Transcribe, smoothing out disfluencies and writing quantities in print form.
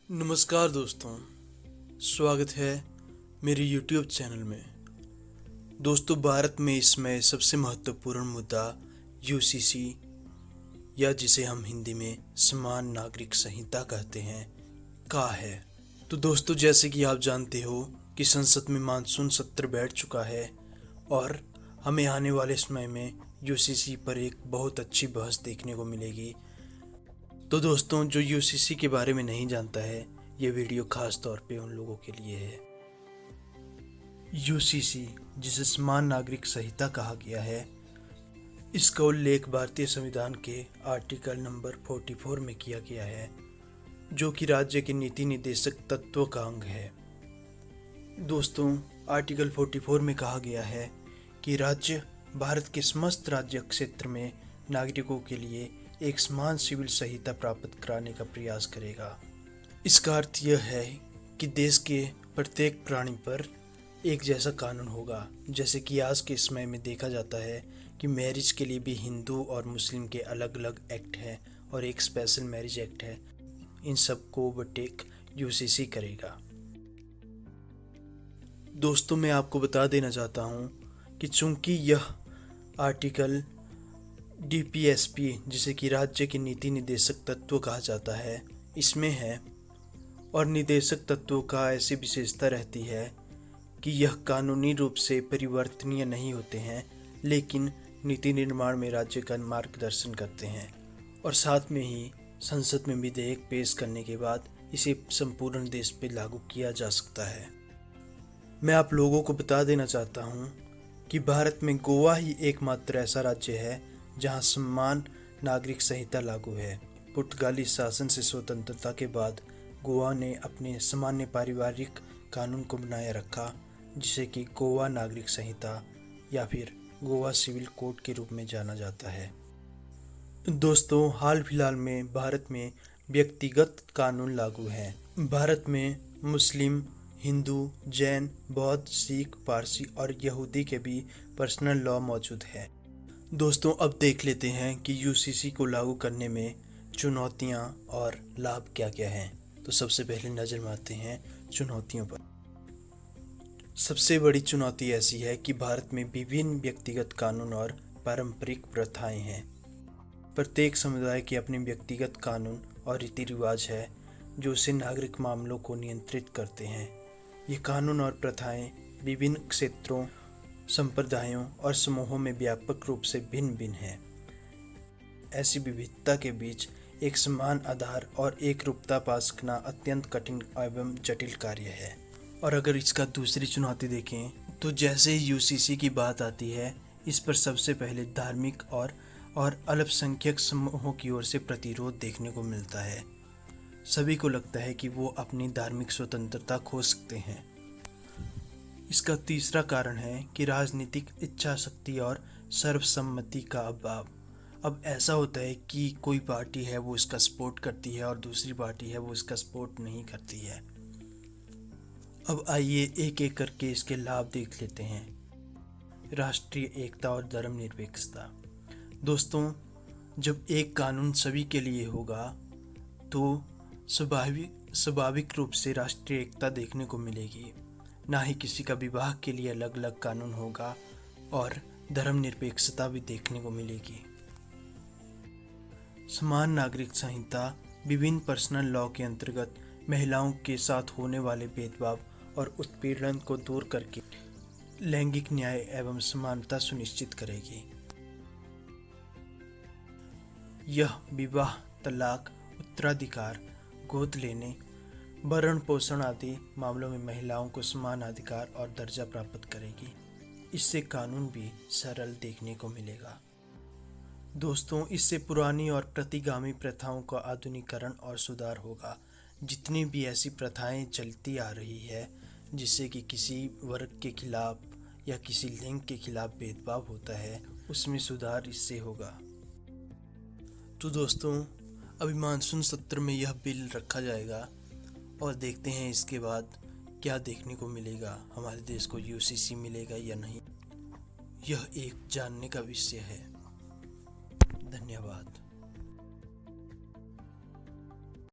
नमस्कार दोस्तों, स्वागत है मेरे YouTube चैनल में। दोस्तों, भारत में इस समय सबसे महत्वपूर्ण मुद्दा यूसीसी या जिसे हम हिंदी में समान नागरिक संहिता कहते हैं का है। तो दोस्तों, जैसे कि आप जानते हो कि संसद में मानसून सत्र बैठ चुका है और हमें आने वाले समय में यूसीसी पर एक बहुत अच्छी बहस देखने को मिलेगी। तो दोस्तों, जो यूसीसी के बारे में नहीं जानता है, ये वीडियो खास तौर पे उन लोगों के लिए है। यूसीसी, जिसे समान नागरिक संहिता कहा गया है, इसका उल्लेख भारतीय संविधान के आर्टिकल नंबर 44 में किया गया है, जो कि राज्य के नीति निर्देशक तत्वों का अंग है। दोस्तों, आर्टिकल 44 में कहा गया है कि राज्य भारत के समस्त राज्य क्षेत्र में नागरिकों के लिए एक समान सिविल संहिता प्राप्त कराने का प्रयास करेगा। इसका अर्थ यह है कि देश के प्रत्येक प्राणी पर एक जैसा कानून होगा। जैसे कि आज के समय में देखा जाता है कि मैरिज के लिए भी हिंदू और मुस्लिम के अलग अलग एक्ट हैं और एक स्पेशल मैरिज एक्ट है। इन सब को ओवरटेक यूसीसी करेगा। दोस्तों, मैं आपको बता देना चाहता हूँ कि चूंकि यह आर्टिकल डीपीएसपी, जिसे कि राज्य के नीति निर्देशक तत्व कहा जाता है, इसमें है और निर्देशक तत्वों का ऐसी विशेषता रहती है कि यह कानूनी रूप से परिवर्तनीय नहीं होते हैं, लेकिन नीति निर्माण में राज्य का मार्गदर्शन करते हैं और साथ में ही संसद में विधेयक पेश करने के बाद इसे संपूर्ण देश पर लागू किया जा सकता है। मैं आप लोगों को बता देना चाहता हूँ कि भारत में गोवा ही एकमात्र ऐसा राज्य है जहां समान नागरिक संहिता लागू है। पुर्तगाली शासन से स्वतंत्रता के बाद गोवा ने अपने सामान्य पारिवारिक कानून को बनाए रखा, जिसे कि गोवा नागरिक संहिता या फिर गोवा सिविल कोड के रूप में जाना जाता है। दोस्तों, हाल फिलहाल में भारत में व्यक्तिगत कानून लागू हैं। भारत में मुस्लिम, हिंदू, जैन, बौद्ध, सिख, पारसी और यहूदी के भी पर्सनल लॉ मौजूद है। दोस्तों, अब देख लेते हैं कि यूसीसी को लागू करने में चुनौतियां और लाभ क्या क्या हैं। तो सबसे पहले नज़र मारते हैं चुनौतियों पर। सबसे बड़ी चुनौती ऐसी है कि भारत में विभिन्न व्यक्तिगत कानून और पारंपरिक प्रथाएं हैं। प्रत्येक समुदाय के अपने व्यक्तिगत कानून और रीति रिवाज है जो उसे नागरिक मामलों को नियंत्रित करते हैं। ये कानून और प्रथाएं विभिन्न क्षेत्रों, संप्रदायों और समूहों में व्यापक रूप से भिन्न भिन्न हैं। ऐसी विविधता के बीच एक समान आधार और एक रूपता पास करना अत्यंत कठिन एवं जटिल कार्य है। और अगर इसका दूसरी चुनौती देखें तो जैसे ही यूसीसी की बात आती है, इस पर सबसे पहले धार्मिक और अल्पसंख्यक समूहों की ओर से प्रतिरोध देखने को मिलता है। सभी को लगता है कि वो अपनी धार्मिक स्वतंत्रता खो सकते हैं। इसका तीसरा कारण है कि राजनीतिक इच्छा शक्ति और सर्वसम्मति का अभाव। अब ऐसा होता है कि कोई पार्टी है वो इसका सपोर्ट करती है और दूसरी पार्टी है वो इसका सपोर्ट नहीं करती है। अब आइए एक एक करके इसके लाभ देख लेते हैं। राष्ट्रीय एकता और धर्मनिरपेक्षता। दोस्तों, जब एक कानून सभी के लिए होगा तो स्वाभाविक रूप से राष्ट्रीय एकता देखने को मिलेगी। ना ही किसी का विवाह के लिए अलग अलग कानून होगा और धर्मनिरपेक्षता भी देखने को मिलेगी। समान नागरिक संहिता विभिन्न पर्सनल लॉ के अंतर्गत महिलाओं के साथ होने वाले भेदभाव और उत्पीड़न को दूर करके लैंगिक न्याय एवं समानता सुनिश्चित करेगी। यह विवाह, तलाक, उत्तराधिकार, गोद लेने, भरण पोषण आदि मामलों में महिलाओं को समान अधिकार और दर्जा प्राप्त करेगी। इससे कानून भी सरल देखने को मिलेगा। दोस्तों, इससे पुरानी और प्रतिगामी प्रथाओं का आधुनिकीकरण और सुधार होगा। जितनी भी ऐसी प्रथाएं चलती आ रही है जिससे कि किसी वर्ग के खिलाफ या किसी लिंग के खिलाफ भेदभाव होता है, उसमें सुधार इससे होगा। तो दोस्तों, अभी मानसून सत्र में यह बिल रखा जाएगा और देखते हैं इसके बाद क्या देखने को मिलेगा। हमारे देश को यूसीसी मिलेगा या नहीं, यह एक जानने का विषय है। धन्यवाद।